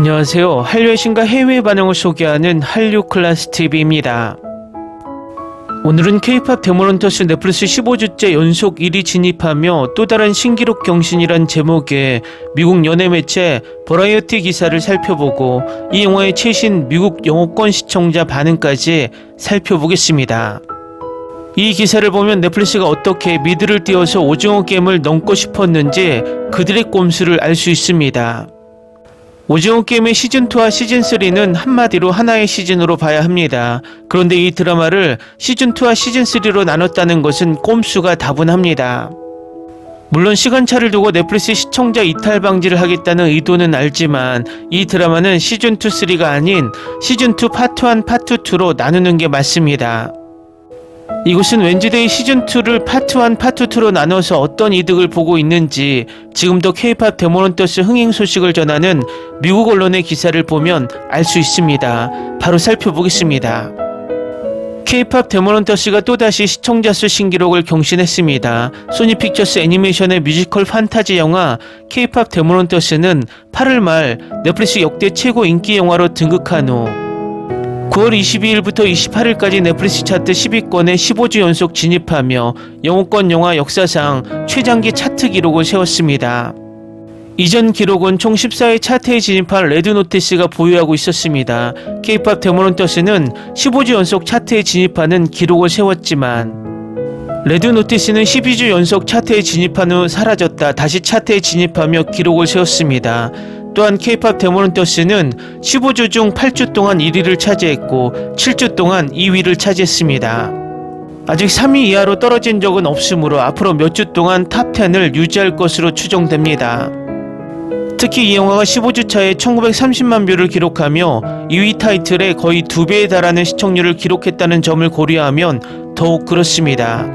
안녕하세요. 한류의 신과 해외 반응을 소개하는 한류클래스TV입니다. 오늘은 K-POP 데모넌터스 넷플릭스 15주째 연속 1위 진입하며 또 다른 신기록 경신이란 제목의 미국 연예 매체 버라이어티 기사를 살펴보고 이 영화의 최신 미국 영어권 시청자 반응까지 살펴보겠습니다. 이 기사를 보면 넷플릭스가 어떻게 미드를 띄워서 오징어 게임을 넘고 싶었는지 그들의 꼼수를 알 수 있습니다. 오징어 게임의 시즌2와 시즌3는 한마디로 하나의 시즌으로 봐야 합니다. 그런데 이 드라마를 시즌2와 시즌3로 나눴다는 것은 꼼수가 다분합니다. 물론 시간차를 두고 넷플릭스 시청자 이탈 방지를 하겠다는 의도는 알지만 이 드라마는 시즌2, 3가 아닌 시즌2 파트 1, 파트 2로 나누는 게 맞습니다. 이곳은 웬즈데이 시즌2를 파트 1, 파트 2로 나눠서 어떤 이득을 보고 있는지 지금도 K-POP 데모넌터스 흥행 소식을 전하는 미국 언론의 기사를 보면 알 수 있습니다. 바로 살펴보겠습니다. K-POP 데모넌터스가 또다시 시청자 수 신기록을 경신했습니다. 소니 픽처스 애니메이션의 뮤지컬 판타지 영화 K-POP 데모넌터스는 8월 말 넷플릭스 역대 최고 인기 영화로 등극한 후 9월 22일부터 28일까지 넷플릭스 차트 10위권에 15주 연속 진입하며 영어권 영화 역사상 최장기 차트 기록을 세웠습니다. 이전 기록은 총 14회 차트에 진입한 레드노티스가 보유하고 있었습니다. K-POP 데모넌터스는 15주 연속 차트에 진입하는 기록을 세웠지만 레드노티스는 12주 연속 차트에 진입한 후 사라졌다 다시 차트에 진입하며 기록을 세웠습니다. 또한 K-POP 데모넌터스는 15주 중 8주 동안 1위를 차지했고 7주 동안 2위를 차지했습니다. 아직 3위 이하로 떨어진 적은 없으므로 앞으로 몇 주 동안 탑10을 유지할 것으로 추정됩니다. 특히 이 영화가 15주 차에 1930만 뷰를 기록하며 2위 타이틀에 거의 2배에 달하는 시청률을 기록했다는 점을 고려하면 더욱 그렇습니다.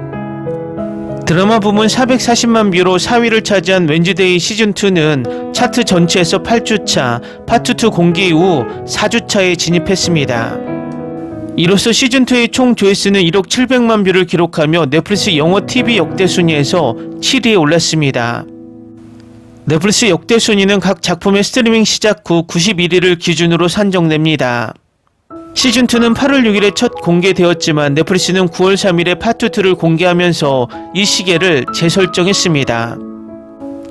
드라마 부문 440만 뷰로 4위를 차지한 웬즈데이 시즌2는 차트 전체에서 8주차, 파트2 공개 이후 4주차에 진입했습니다. 이로써 시즌2의 총 조회수는 1억 700만 뷰를 기록하며 넷플릭스 영어 TV 역대 순위에서 7위에 올랐습니다. 넷플릭스 역대 순위는 각 작품의 스트리밍 시작 후 91위를 기준으로 산정됩니다. 시즌2는 8월 6일에 첫 공개되었지만 넷플릭스는 9월 3일에 파트2를 공개하면서 이 시계를 재설정했습니다.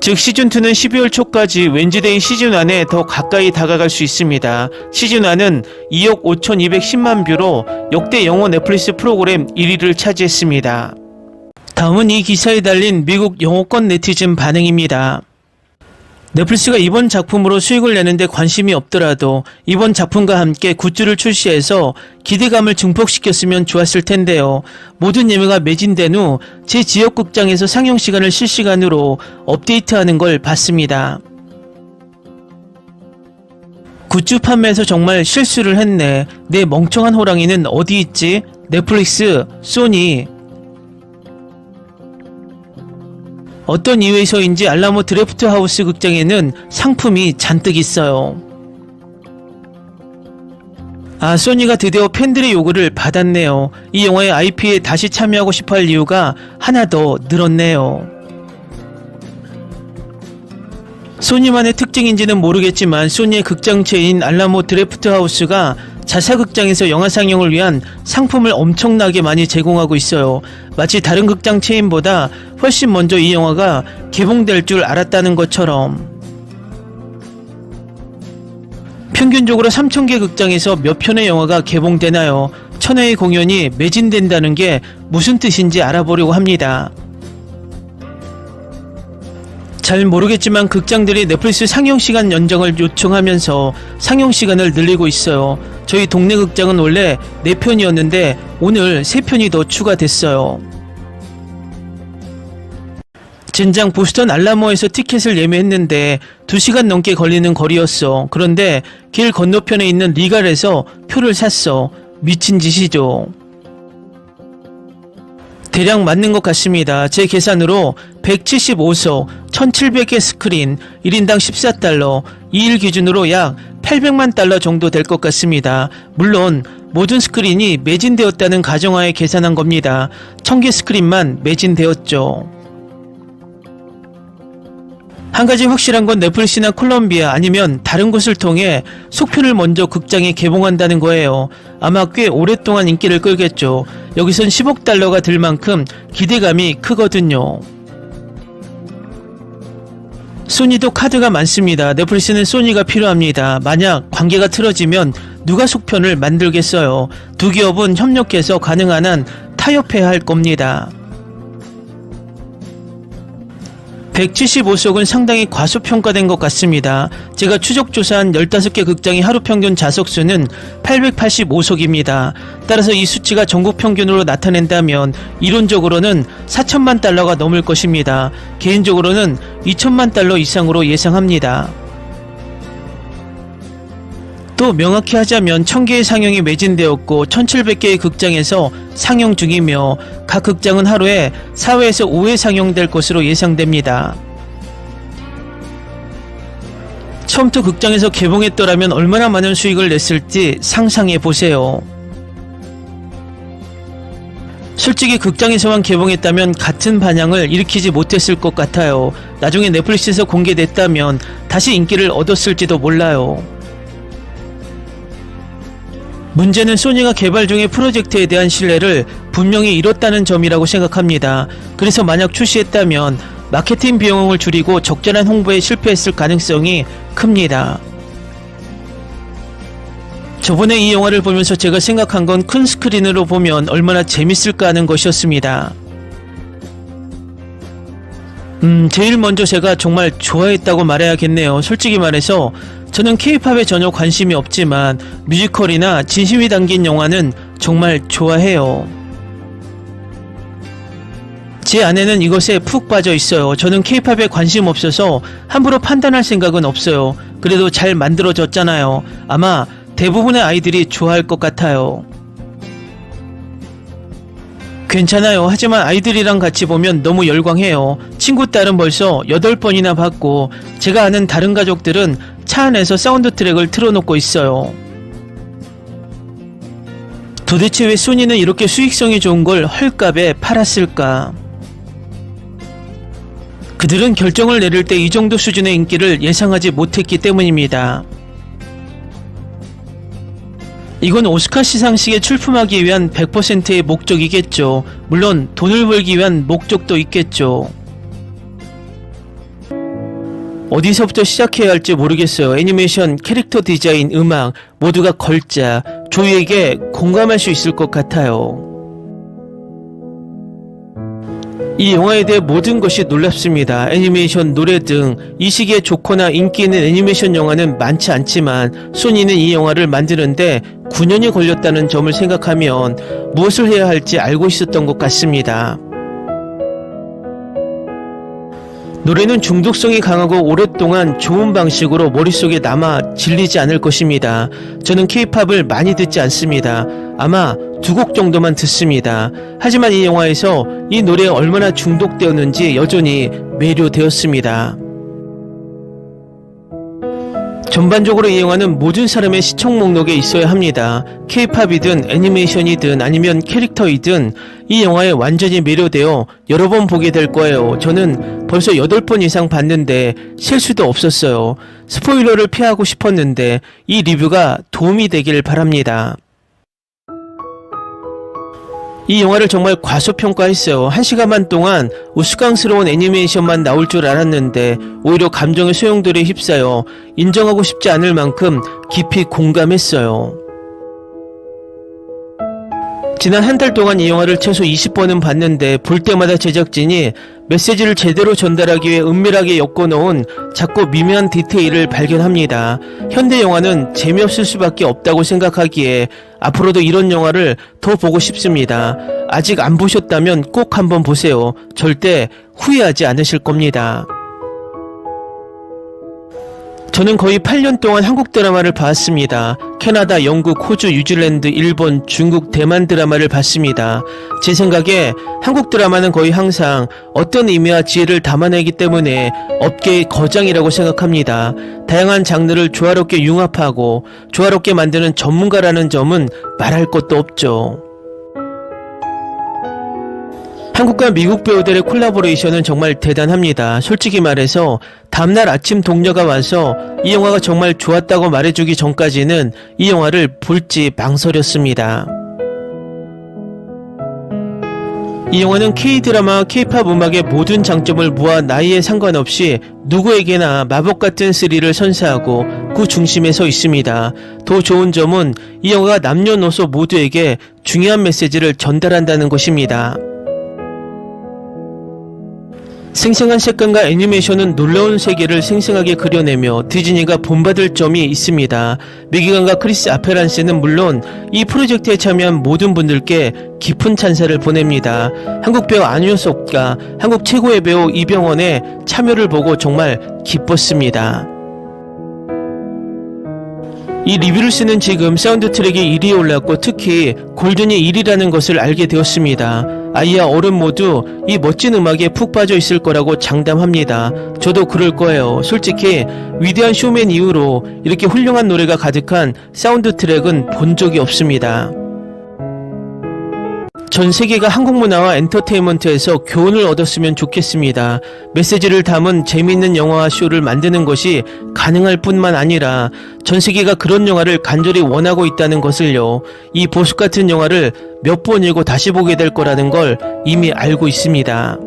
즉 시즌2는 12월 초까지 웬즈데이 시즌1에 더 가까이 다가갈 수 있습니다. 시즌1은 2억 5210만 뷰로 역대 영어 넷플릭스 프로그램 1위를 차지했습니다. 다음은 이 기사에 달린 미국 영어권 네티즌 반응입니다. 넷플릭스가 이번 작품으로 수익을 내는데 관심이 없더라도 이번 작품과 함께 굿즈를 출시해서 기대감을 증폭시켰으면 좋았을 텐데요. 모든 예매가 매진된 후 제 지역 극장에서 상영 시간을 실시간으로 업데이트하는 걸 봤습니다. 굿즈 판매에서 정말 실수를 했네. 내 멍청한 호랑이는 어디 있지? 넷플릭스, 소니. 어떤 이유에서인지 알라모 드래프트 하우스 극장에는 상품이 잔뜩 있어요. 소니가 드디어 팬들의 요구를 받았네요. 이 영화의 IP에 다시 참여하고 싶어할 이유가 하나 더 늘었네요. 소니만의 특징인지는 모르겠지만 소니의 극장체인 알라모 드래프트 하우스가 자사극장에서 영화 상영을 위한 상품을 엄청나게 많이 제공하고 있어요. 마치 다른 극장 체인보다 훨씬 먼저 이 영화가 개봉될 줄 알았다는 것처럼. 평균적으로 3000개 극장에서 몇 편의 영화가 개봉되나요? 1000회의 공연이 매진된다는 게 무슨 뜻인지 알아보려고 합니다. 잘 모르겠지만 극장들이 넷플릭스 상영시간 연장을 요청하면서 상영시간을 늘리고 있어요. 저희 동네 극장은 원래 4편이었는데 오늘 3편이 더 추가됐어요. 젠장 보스턴 알라모에서 티켓을 예매했는데 2시간 넘게 걸리는 거리였어. 그런데 길 건너편에 있는 리갈에서 표를 샀어. 미친 짓이죠. 대략 맞는 것 같습니다. 제 계산으로 175석, 1700개 스크린, 1인당 14달러, 2일 기준으로 약 800만 달러 정도 될 것 같습니다. 물론 모든 스크린이 매진되었다는 가정하에 계산한 겁니다. 1000개 스크린만 매진되었죠. 한 가지 확실한 건 넷플릭스나 콜롬비아 아니면 다른 곳을 통해 속편을 먼저 극장에 개봉한다는 거예요. 아마 꽤 오랫동안 인기를 끌겠죠. 여기선 10억 달러가 들 만큼 기대감이 크거든요. 소니도 카드가 많습니다. 넷플릭스는 소니가 필요합니다. 만약 관계가 틀어지면 누가 속편을 만들겠어요. 두 기업은 협력해서 가능한 한 타협해야 할 겁니다. 175석은 상당히 과소평가된 것 같습니다. 제가 추적조사한 15개 극장의 하루 평균 좌석수는 885석입니다. 따라서 이 수치가 전국 평균으로 나타낸다면 이론적으로는 4천만 달러가 넘을 것입니다. 개인적으로는 2천만 달러 이상으로 예상합니다. 또 명확히 하자면 1000개의 상영이 매진되었고 1700개의 극장에서 상영 중이며 각 극장은 하루에 4회에서 5회 상영될 것으로 예상됩니다. 처음부터 극장에서 개봉했더라면 얼마나 많은 수익을 냈을지 상상해보세요. 솔직히 극장에서만 개봉했다면 같은 반향을 일으키지 못했을 것 같아요. 나중에 넷플릭스에서 공개됐다면 다시 인기를 얻었을지도 몰라요. 문제는 소니가 개발 중의 프로젝트에 대한 신뢰를 분명히 잃었다는 점이라고 생각합니다. 그래서 만약 출시했다면 마케팅 비용을 줄이고 적절한 홍보에 실패했을 가능성이 큽니다. 저번에 이 영화를 보면서 제가 생각한 건 큰 스크린으로 보면 얼마나 재밌을까 하는 것이었습니다. 제일 먼저 제가 정말 좋아했다고 말해야겠네요. 솔직히 말해서 저는 K-팝에 전혀 관심이 없지만 뮤지컬이나 진심이 담긴 영화는 정말 좋아해요. 제 아내는 이것에 푹 빠져 있어요. 저는 K-팝에 관심 없어서 함부로 판단할 생각은 없어요. 그래도 잘 만들어졌잖아요. 아마 대부분의 아이들이 좋아할 것 같아요. 괜찮아요. 하지만 아이들이랑 같이 보면 너무 열광해요. 친구 딸은 벌써 8번이나 봤고 제가 아는 다른 가족들은 차 안에서 사운드 트랙을 틀어놓고 있어요. 도대체 왜 소니는 이렇게 수익성이 좋은 걸 헐값에 팔았을까? 그들은 결정을 내릴 때 이 정도 수준의 인기를 예상하지 못했기 때문입니다. 이건 오스카 시상식에 출품하기 위한 100%의 목적이겠죠. 물론 돈을 벌기 위한 목적도 있겠죠. 어디서부터 시작해야 할지 모르겠어요. 애니메이션, 캐릭터 디자인, 음악 모두가 걸작, 조이에게 공감할 수 있을 것 같아요. 이 영화에 대해 모든 것이 놀랍습니다. 애니메이션, 노래 등 이 시기에 좋거나 인기 있는 애니메이션 영화는 많지 않지만 소니는 이 영화를 만드는데 9년이 걸렸다는 점을 생각하면 무엇을 해야 할지 알고 있었던 것 같습니다. 노래는 중독성이 강하고 오랫동안 좋은 방식으로 머릿속에 남아 질리지 않을 것입니다. 저는 K-팝을 많이 듣지 않습니다. 아마 2곡 정도만 듣습니다. 하지만 이 영화에서 이 노래에 얼마나 중독되었는지 여전히 매료되었습니다. 전반적으로 이 영화는 모든 사람의 시청 목록에 있어야 합니다. K-팝이든 애니메이션이든 아니면 캐릭터이든 이 영화에 완전히 매료되어 여러 번 보게 될 거예요. 저는 벌써 8번 이상 봤는데 셀 수도 없었어요. 스포일러를 피하고 싶었는데 이 리뷰가 도움이 되길 바랍니다. 이 영화를 정말 과소평가했어요. 1시간 동안 우스꽝스러운 애니메이션만 나올 줄 알았는데 오히려 감정의 소용돌이에 휩싸여 인정하고 싶지 않을 만큼 깊이 공감했어요. 지난 한 달 동안 이 영화를 최소 20번은 봤는데 볼 때마다 제작진이 메시지를 제대로 전달하기 위해 은밀하게 엮어놓은 작고 미묘한 디테일을 발견합니다. 현대 영화는 재미없을 수밖에 없다고 생각하기에 앞으로도 이런 영화를 더 보고 싶습니다. 아직 안 보셨다면 꼭 한번 보세요. 절대 후회하지 않으실 겁니다. 저는 거의 8년 동안 한국 드라마를 봤습니다. 캐나다, 영국, 호주, 뉴질랜드, 일본, 중국, 대만 드라마를 봤습니다. 제 생각에 한국 드라마는 거의 항상 어떤 의미와 지혜를 담아내기 때문에 업계의 거장이라고 생각합니다. 다양한 장르를 조화롭게 융합하고 조화롭게 만드는 전문가라는 점은 말할 것도 없죠. 한국과 미국 배우들의 콜라보레이션은 정말 대단합니다. 솔직히 말해서 다음날 아침 동료가 와서 이 영화가 정말 좋았다고 말해주기 전까지는 이 영화를 볼지 망설였습니다. 이 영화는 K-드라마와 K-팝 음악의 모든 장점을 모아 나이에 상관없이 누구에게나 마법 같은 스릴을 선사하고 그 중심에 서 있습니다. 더 좋은 점은 이 영화가 남녀노소 모두에게 중요한 메시지를 전달한다는 것입니다. 생생한 색감과 애니메이션은 놀라운 세계를 생생하게 그려내며 디즈니가 본받을 점이 있습니다. 매기관과 크리스 아페란스는 물론 이 프로젝트에 참여한 모든 분들께 깊은 찬사를 보냅니다. 한국 배우 안효섭과 한국 최고의 배우 이병헌의 참여를 보고 정말 기뻤습니다. 이 리뷰를 쓰는 지금 사운드 트랙이 1위에 올랐고 특히 골든이 1위라는 것을 알게 되었습니다. 아이와 어른 모두 이 멋진 음악에 푹 빠져 있을 거라고 장담합니다. 저도 그럴 거예요. 솔직히 위대한 쇼맨 이후로 이렇게 훌륭한 노래가 가득한 사운드 트랙은 본 적이 없습니다. 전 세계가 한국 문화와 엔터테인먼트에서 교훈을 얻었으면 좋겠습니다. 메시지를 담은 재미있는 영화와 쇼를 만드는 것이 가능할 뿐만 아니라 전 세계가 그런 영화를 간절히 원하고 있다는 것을요. 이 보석 같은 영화를 몇 번이고 다시 보게 될 거라는 걸 이미 알고 있습니다.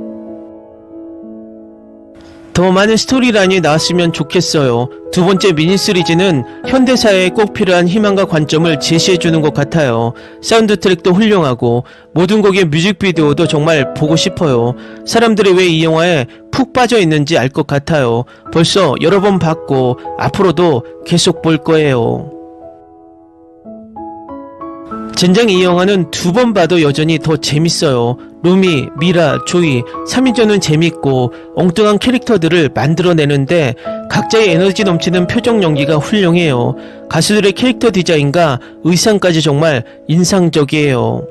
더 많은 스토리라인이 나왔으면 좋겠어요. 두 번째 미니 시리즈는 현대사회에 꼭 필요한 희망과 관점을 제시해주는 것 같아요. 사운드 트랙도 훌륭하고 모든 곡의 뮤직비디오도 정말 보고 싶어요. 사람들이 왜 이 영화에 푹 빠져 있는지 알 것 같아요. 벌써 여러 번 봤고 앞으로도 계속 볼 거예요. 젠장 이 영화는 두 번 봐도 여전히 더 재밌어요. 루미, 미라, 조이, 3인조는 재밌고 엉뚱한 캐릭터들을 만들어내는데 각자의 에너지 넘치는 표정 연기가 훌륭해요. 가수들의 캐릭터 디자인과 의상까지 정말 인상적이에요.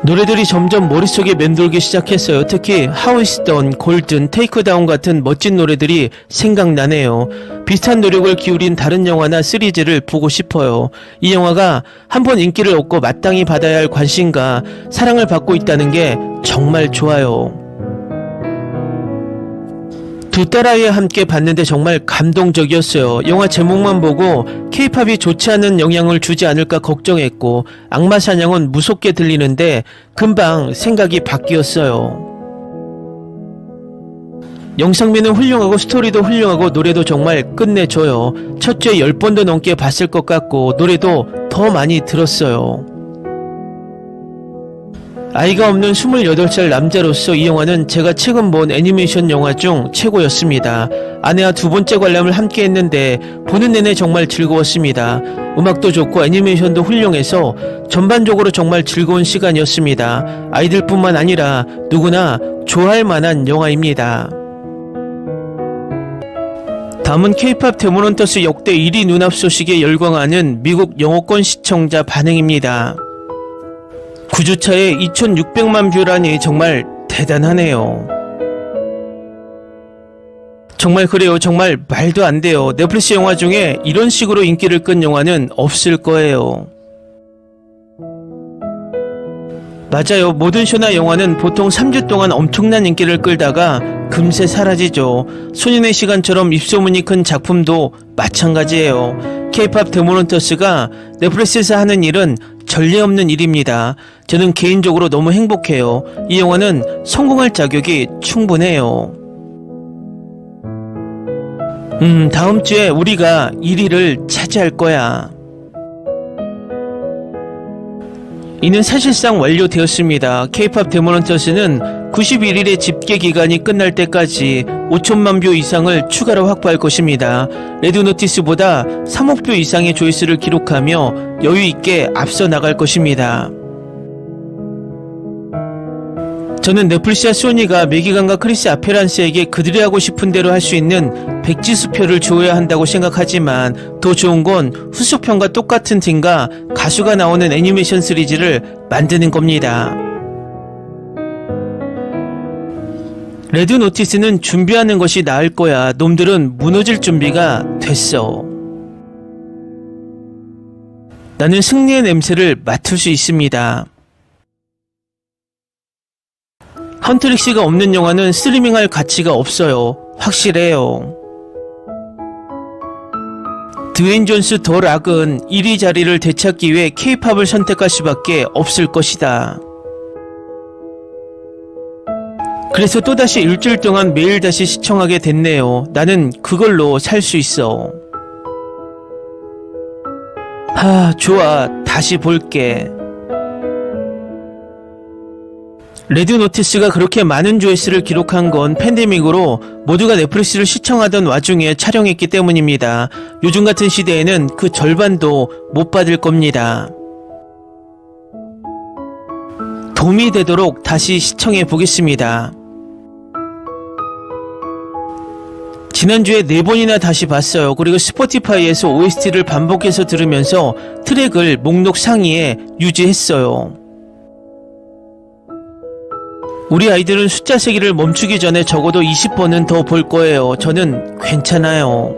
노래들이 점점 머릿속에 맴돌기 시작했어요. 특히 How It's Done, 골든, 테이크 다운 같은 멋진 노래들이 생각나네요. 비슷한 노력을 기울인 다른 영화나 시리즈를 보고 싶어요. 이 영화가 한번 인기를 얻고 마땅히 받아야 할 관심과 사랑을 받고 있다는 게 정말 좋아요. 두 딸아이와 함께 봤는데 정말 감동적이었어요. 영화 제목만 보고 K-팝이 좋지 않은 영향을 주지 않을까 걱정했고 악마 사냥은 무섭게 들리는데 금방 생각이 바뀌었어요. 영상미는 훌륭하고 스토리도 훌륭하고 노래도 정말 끝내줘요. 첫 주에 10번도 넘게 봤을 것 같고 노래도 더 많이 들었어요. 아이가 없는 28살 남자로서 이 영화는 제가 최근 본 애니메이션 영화 중 최고였습니다. 아내와 두 번째 관람을 함께 했는데 보는 내내 정말 즐거웠습니다. 음악도 좋고 애니메이션도 훌륭해서 전반적으로 정말 즐거운 시간이었습니다. 아이들뿐만 아니라 누구나 좋아할 만한 영화입니다. 다음은 K-팝 데모넌터스 역대 1위 눈앞 소식에 열광하는 미국 영어권 시청자 반응입니다. 9주차에 2600만 뷰라니 정말 대단하네요. 정말 그래요. 정말 말도 안 돼요. 넷플릭스 영화 중에 이런 식으로 인기를 끈 영화는 없을 거예요. 맞아요. 모든 쇼나 영화는 보통 3주 동안 엄청난 인기를 끌다가 금세 사라지죠. 소년의 시간처럼 입소문이 큰 작품도 마찬가지예요. K-팝 데모넌터스가 넷플릭스에서 하는 일은 전례 없는 일입니다. 저는 개인적으로 너무 행복해요. 이 영화는 성공할 자격이 충분해요. 다음 주에 우리가 1위를 차지할 거야. 이는 사실상 완료되었습니다. K-팝 데모넌터스는 91일의 집계 기간이 끝날 때까지 5천만 뷰 이상을 추가로 확보할 것입니다. 레드노티스보다 3억 뷰 이상의 조회수를 기록하며 여유있게 앞서 나갈 것입니다. 저는 넷플릭스와 소니가 매기관과 크리스 아페란스에게 그들이 하고 싶은 대로 할 수 있는 백지수표를 줘야 한다고 생각하지만 더 좋은 건 후속편과 똑같은 팀과 가수가 나오는 애니메이션 시리즈를 만드는 겁니다. 레드노티스는 준비하는 것이 나을 거야. 놈들은 무너질 준비가 됐어. 나는 승리의 냄새를 맡을 수 있습니다. 헌트릭스가 없는 영화는 스트리밍할 가치가 없어요. 확실해요. 드웨인 존스 더 락은 1위 자리를 되찾기 위해 K-팝을 선택할 수밖에 없을 것이다. 그래서 또다시 일주일 동안 매일 다시 시청하게 됐네요. 나는 그걸로 살 수 있어. 좋아. 다시 볼게. 레드 노티스가 그렇게 많은 조회수를 기록한 건 팬데믹으로 모두가 넷플릭스를 시청하던 와중에 촬영했기 때문입니다. 요즘 같은 시대에는 그 절반도 못 받을 겁니다. 도움이 되도록 다시 시청해 보겠습니다. 지난주에 4번이나 다시 봤어요. 그리고 스포티파이에서 OST를 반복해서 들으면서 트랙을 목록 상위에 유지했어요. 우리 아이들은 숫자 세기를 멈추기 전에 적어도 20번은 더 볼 거예요. 저는 괜찮아요.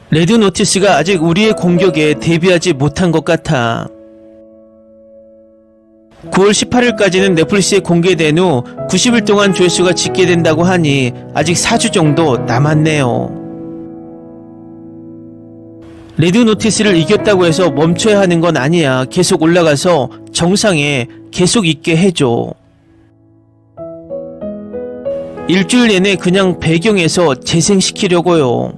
레드 노티스가 아직 우리의 공격에 대비하지 못한 것 같아. 9월 18일까지는 넷플릭스에 공개된 후 90일 동안 조회수가 집계된다고 하니 아직 4주 정도 남았네요. 레드 노티스를 이겼다고 해서 멈춰야 하는 건 아니야. 계속 올라가서 정상에 계속 있게 해줘. 일주일 내내 그냥 배경에서 재생시키려고요.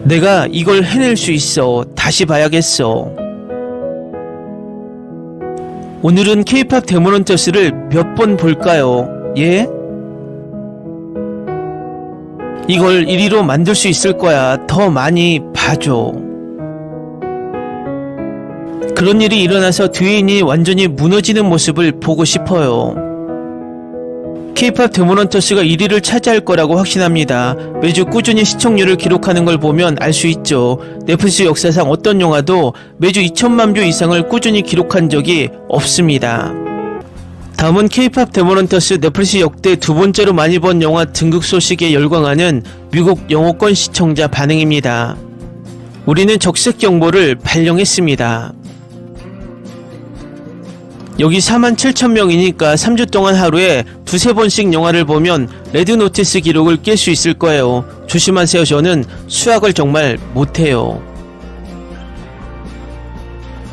내가 이걸 해낼 수 있어. 다시 봐야겠어. 오늘은 K-팝 데모넌터스를 몇 번 볼까요? 예? 이걸 1위로 만들 수 있을 거야. 더 많이 봐줘. 그런 일이 일어나서 드웨인이 완전히 무너지는 모습을 보고 싶어요. K-팝 데모넌터스가 1위를 차지할 거라고 확신합니다. 매주 꾸준히 시청률을 기록하는 걸 보면 알 수 있죠. 넷플릭스 역사상 어떤 영화도 매주 2천만 뷰 이상을 꾸준히 기록한 적이 없습니다. 다음은 K-팝 데모넌터스 넷플릭스 역대 두 번째로 많이 본 영화 등극 소식에 열광하는 미국 영어권 시청자 반응입니다. 우리는 적색 경보를 발령했습니다. 여기 47,000명이니까 3주 동안 하루에 두세 번씩 영화를 보면 레드 노티스 기록을 깰 수 있을 거예요. 조심하세요. 저는 수학을 정말 못해요.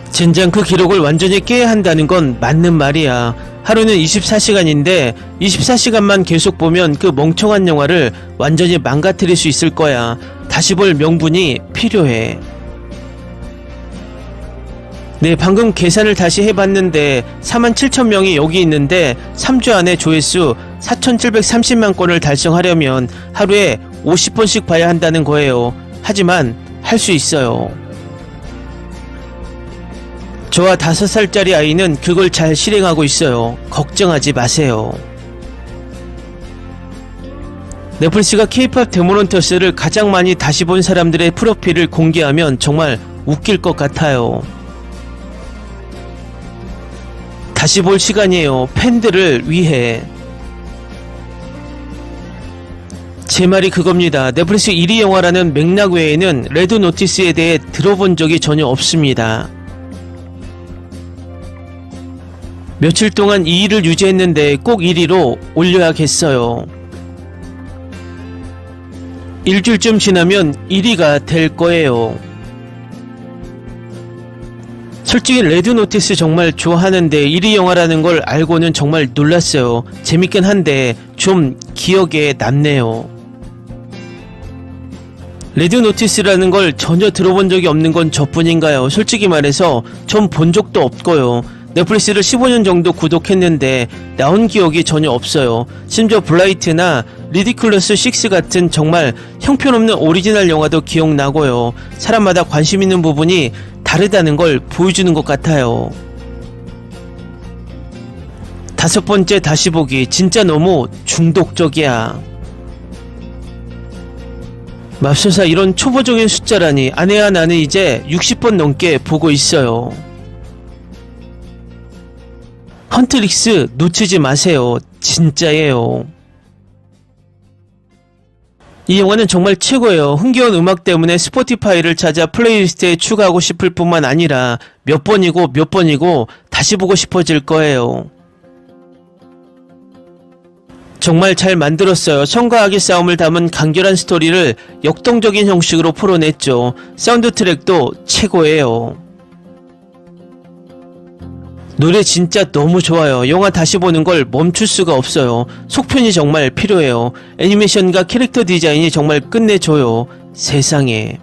젠장 그 기록을 완전히 깨야 한다는 건 맞는 말이야. 하루는 24시간인데 24시간만 계속 보면 그 멍청한 영화를 완전히 망가뜨릴 수 있을 거야. 다시 볼 명분이 필요해. 네, 방금 계산을 다시 해봤는데 47,000명이 여기 있는데 3주 안에 조회수 4,730만 건을 달성하려면 하루에 50번씩 봐야 한다는 거예요. 하지만 할 수 있어요. 저와 5살짜리 아이는 그걸 잘 실행하고 있어요. 걱정하지 마세요. 넷플릭스가 K-팝 데모넌터스를 가장 많이 다시 본 사람들의 프로필을 공개하면 정말 웃길 것 같아요. 다시 볼 시간이에요. 팬들을 위해. 제 말이 그겁니다. 넷플릭스 1위 영화라는 맥락 외에는 레드 노티스에 대해 들어본 적이 전혀 없습니다. 며칠 동안 2위를 유지했는데 꼭 1위로 올려야겠어요. 일주일쯤 지나면 1위가 될 거예요. 솔직히 레드 노티스 정말 좋아하는데 1위 영화라는 걸 알고는 정말 놀랐어요. 재밌긴 한데 좀 기억에 남네요. 레드 노티스라는 걸 전혀 들어본 적이 없는 건 저뿐인가요? 솔직히 말해서 전 본 적도 없고요. 넷플릭스를 15년 정도 구독했는데 나온 기억이 전혀 없어요. 심지어 블라이트나 리디큘러스 6 같은 정말 형편없는 오리지널 영화도 기억나고요. 사람마다 관심 있는 부분이 다르다는 걸 보여주는 것 같아요. 5번째 다시 보기 진짜 너무 중독적이야. 맙소사 이런 초보적인 숫자라니. 아내와 나는 이제 60번 넘게 보고 있어요. 헌트릭스 놓치지 마세요. 진짜예요. 이 영화는 정말 최고예요. 흥겨운 음악 때문에 스포티파이를 찾아 플레이리스트에 추가하고 싶을 뿐만 아니라 몇 번이고 다시 보고 싶어질 거예요. 정말 잘 만들었어요. 성과 악의 싸움을 담은 간결한 스토리를 역동적인 형식으로 풀어냈죠. 사운드 트랙도 최고예요. 노래 진짜 너무 좋아요. 영화 다시 보는 걸 멈출 수가 없어요. 속편이 정말 필요해요. 애니메이션과 캐릭터 디자인이 정말 끝내줘요. 세상에.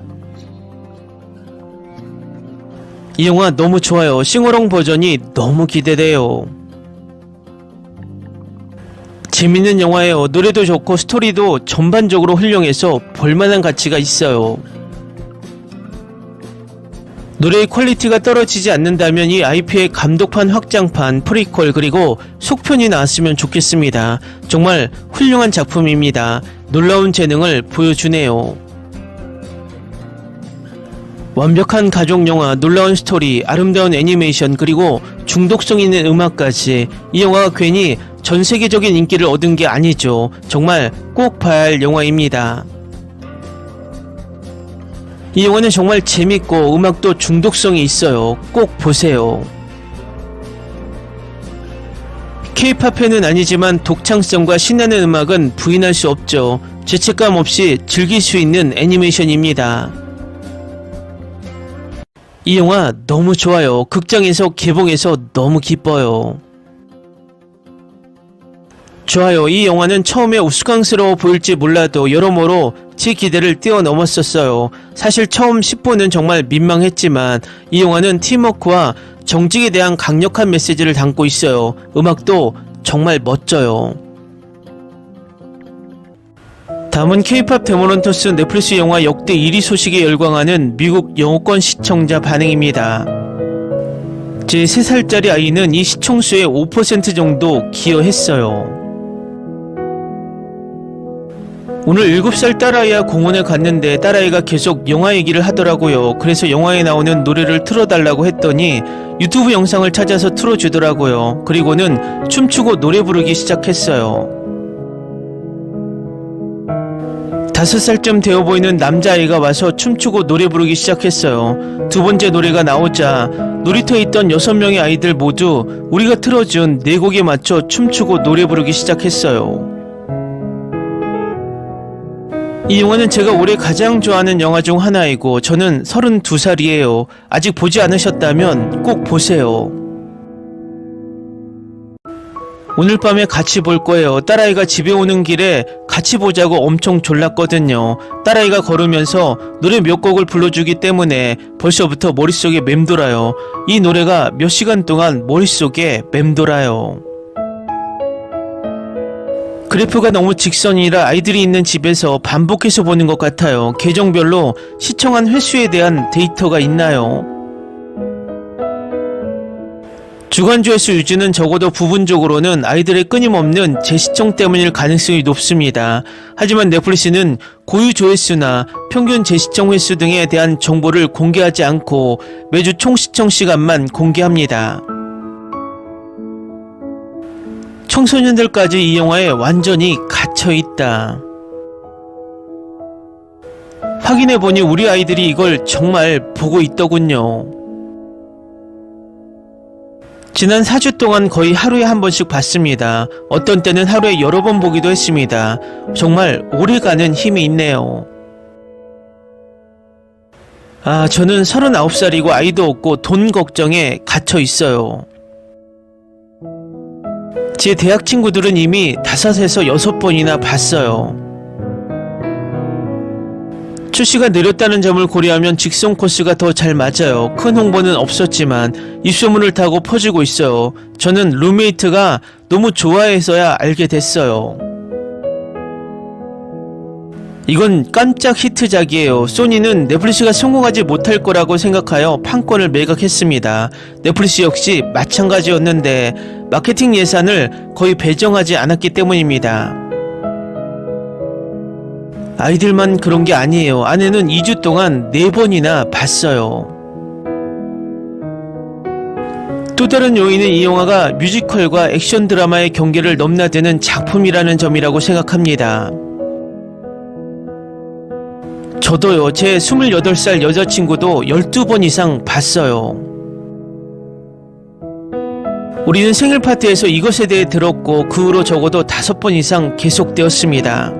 이 영화 너무 좋아요. 싱어롱 버전이 너무 기대돼요. 재밌는 영화예요. 노래도 좋고 스토리도 전반적으로 훌륭해서 볼만한 가치가 있어요. 노래의 퀄리티가 떨어지지 않는다면 이 IP의 감독판, 확장판, 프리퀄 그리고 속편이 나왔으면 좋겠습니다. 정말 훌륭한 작품입니다. 놀라운 재능을 보여주네요. 완벽한 가족영화, 놀라운 스토리, 아름다운 애니메이션 그리고 중독성 있는 음악까지 이 영화가 괜히 전세계적인 인기를 얻은 게 아니죠. 정말 꼭 봐야 할 영화입니다. 이 영화는 정말 재밌고 음악도 중독성이 있어요. 꼭 보세요. K-POP 팬은 아니지만 독창성과 신나는 음악은 부인할 수 없죠. 죄책감 없이 즐길 수 있는 애니메이션입니다. 이 영화 너무 좋아요. 극장에서 개봉해서 너무 기뻐요. 좋아요. 이 영화는 처음에 우스꽝스러워 보일지 몰라도 여러모로 제 기대를 뛰어넘었었어요. 사실 처음 10부는 정말 민망했지만 이 영화는 팀워크와 정직에 대한 강력한 메시지를 담고 있어요. 음악도 정말 멋져요. 다음은 K-POP 데모런터스 넷플릭스 영화 역대 1위 소식에 열광하는 미국 영어권 시청자 반응입니다. 제 3살짜리 아이는 이 시청수의 5% 정도 기여했어요. 오늘 7살 딸아이와 공원에 갔는데 딸아이가 계속 영화 얘기를 하더라고요. 그래서 영화에 나오는 노래를 틀어달라고 했더니 유튜브 영상을 찾아서 틀어주더라고요. 그리고는 춤추고 노래 부르기 시작했어요. 5살쯤 되어 보이는 남자아이가 와서 춤추고 노래 부르기 시작했어요. 두 번째 노래가 나오자 놀이터에 있던 6명의 아이들 모두 우리가 틀어준 4곡에 맞춰 춤추고 노래 부르기 시작했어요. 이 영화는 제가 올해 가장 좋아하는 영화 중 하나이고 저는 32살이에요. 아직 보지 않으셨다면 꼭 보세요. 오늘 밤에 같이 볼 거예요. 딸아이가 집에 오는 길에 같이 보자고 엄청 졸랐거든요. 딸아이가 걸으면서 노래 몇 곡을 불러주기 때문에 벌써부터 머릿속에 맴돌아요. 이 노래가 몇 시간 동안 머릿속에 맴돌아요. 그래프가 너무 직선이라 아이들이 있는 집에서 반복해서 보는 것 같아요. 계정별로 시청한 횟수에 대한 데이터가 있나요? 주간 조회수 유지는 적어도 부분적으로는 아이들의 끊임없는 재시청 때문일 가능성이 높습니다. 하지만 넷플릭스는 고유 조회수나 평균 재시청 횟수 등에 대한 정보를 공개하지 않고 매주 총 시청 시간만 공개합니다. 청소년들까지 이 영화에 완전히 갇혀있다. 확인해보니 우리 아이들이 이걸 정말 보고 있더군요. 지난 4주 동안 거의 하루에 한 번씩 봤습니다. 어떤 때는 하루에 여러 번 보기도 했습니다. 정말 오래가는 힘이 있네요. 저는 39살이고 아이도 없고 돈 걱정에 갇혀 있어요. 제 대학 친구들은 이미 5에서 6번이나 봤어요. 출시가 느렸다는 점을 고려하면 직송 코스가 더 잘 맞아요. 큰 홍보는 없었지만 입소문을 타고 퍼지고 있어요. 저는 룸메이트가 너무 좋아해서야 알게 됐어요. 이건 깜짝 히트작이에요. 소니는 넷플릭스가 성공하지 못할 거라고 생각하여 판권을 매각했습니다. 넷플릭스 역시 마찬가지였는데 마케팅 예산을 거의 배정하지 않았기 때문입니다. 아이들만 그런 게 아니에요. 아내는 2주 동안 4번이나 봤어요. 또 다른 요인은 이 영화가 뮤지컬과 액션 드라마의 경계를 넘나드는 작품이라는 점이라고 생각합니다. 저도요. 제 28살 여자친구도 12번 이상 봤어요. 우리는 생일 파티에서 이것에 대해 들었고 그 후로 적어도 5번 이상 계속되었습니다.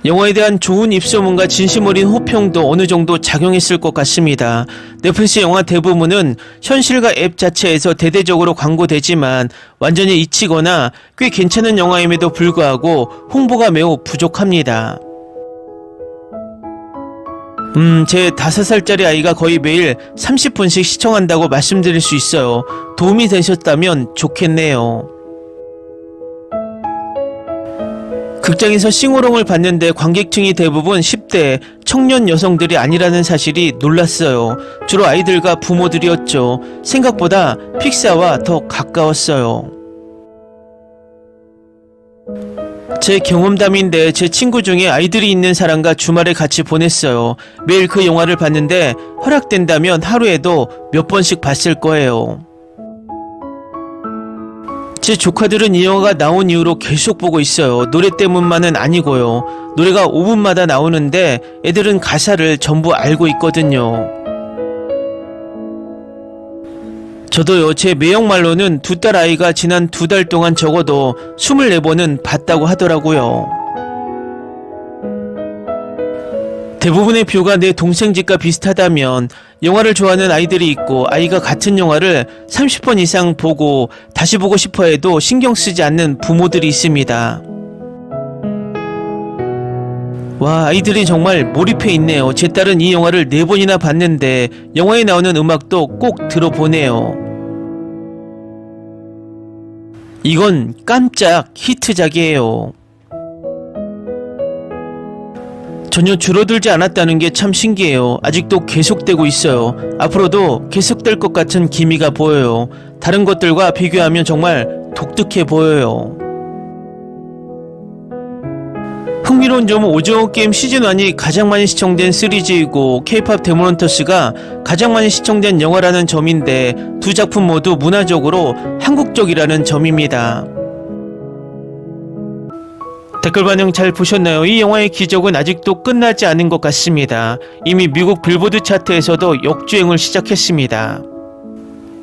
영화에 대한 좋은 입소문과 진심 어린 호평도 어느 정도 작용했을 것 같습니다. 넷플릭스 영화 대부분은 현실과 앱 자체에서 대대적으로 광고되지만 완전히 잊히거나 꽤 괜찮은 영화임에도 불구하고 홍보가 매우 부족합니다. 제 5살짜리 아이가 거의 매일 30분씩 시청한다고 말씀드릴 수 있어요. 도움이 되셨다면 좋겠네요. 극장에서 싱오롱을 봤는데 관객층이 대부분 10대 청년 여성들이 아니라는 사실이 놀랐어요. 주로 아이들과 부모들이었죠. 생각보다 픽사와 더 가까웠어요. 제 경험담인데 제 친구 중에 아이들이 있는 사람과 주말에 같이 보냈어요. 매일 그 영화를 봤는데 허락된다면 하루에도 몇 번씩 봤을 거예요. 제 조카들은 이 영화가 나온 이후로 계속 보고 있어요. 노래 때문만은 아니고요. 노래가 5분마다 나오는데 애들은 가사를 전부 알고 있거든요. 저도요. 제 매형말로는 2딸 아이가 지난 2달 동안 적어도 24번은 봤다고 하더라고요. 대부분의 뷰가 내 동생 집과 비슷하다면 영화를 좋아하는 아이들이 있고 아이가 같은 영화를 30번 이상 보고 다시 보고 싶어 해도 신경 쓰지 않는 부모들이 있습니다. 와, 아이들이 정말 몰입해 있네요. 제 딸은 이 영화를 4번이나 봤는데 영화에 나오는 음악도 꼭 들어보네요. 이건 깜짝 히트작이에요. 전혀 줄어들지 않았다는 게 참 신기해요. 아직도 계속되고 있어요. 앞으로도 계속될 것 같은 기미가 보여요. 다른 것들과 비교하면 정말 독특해 보여요. 흥미로운 점은 오징어 게임 시즌1이 가장 많이 시청된 시리즈이고 K-POP 데모넌터스가 가장 많이 시청된 영화라는 점인데 두 작품 모두 문화적으로 한국적이라는 점입니다. 댓글 반응 잘 보셨나요? 이 영화의 기적은 아직도 끝나지 않은 것 같습니다. 이미 미국 빌보드 차트에서도 역주행을 시작했습니다.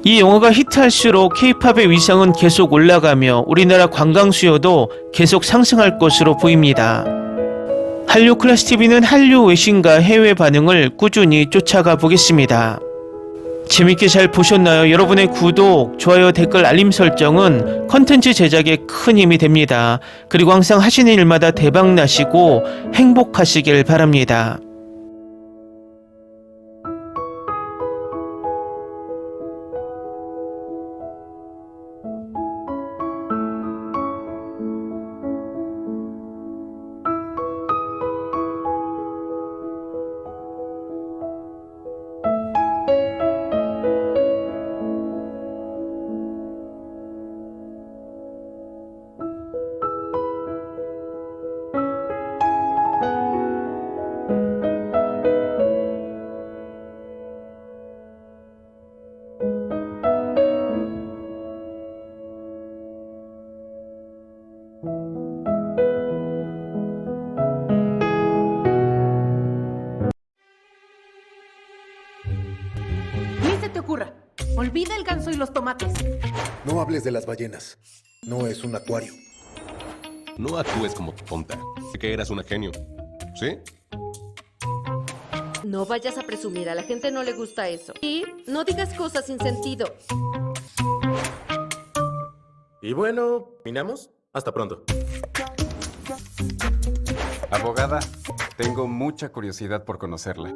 이 영화가 히트할수록 K-POP의 위상은 계속 올라가며 우리나라 관광 수요도 계속 상승할 것으로 보입니다. 한류 클래스 TV는 한류 외신과 해외 반응을 꾸준히 쫓아가 보겠습니다. 재밌게 잘 보셨나요? 여러분의 구독, 좋아요, 댓글, 알림 설정은 컨텐츠 제작에 큰 힘이 됩니다. 그리고 항상 하시는 일마다 대박 나시고 행복하시길 바랍니다. Ni se te ocurra. Olvida el ganso y los tomates. No hables de las ballenas. No es un acuario. No actúes como tonta. Que eras una genio. ¿Sí? No vayas a presumir, a la gente no le gusta eso. Y no digas cosas sin sentido. Y bueno, ¿terminamos? Hasta pronto. Abogada, tengo mucha curiosidad por conocerla.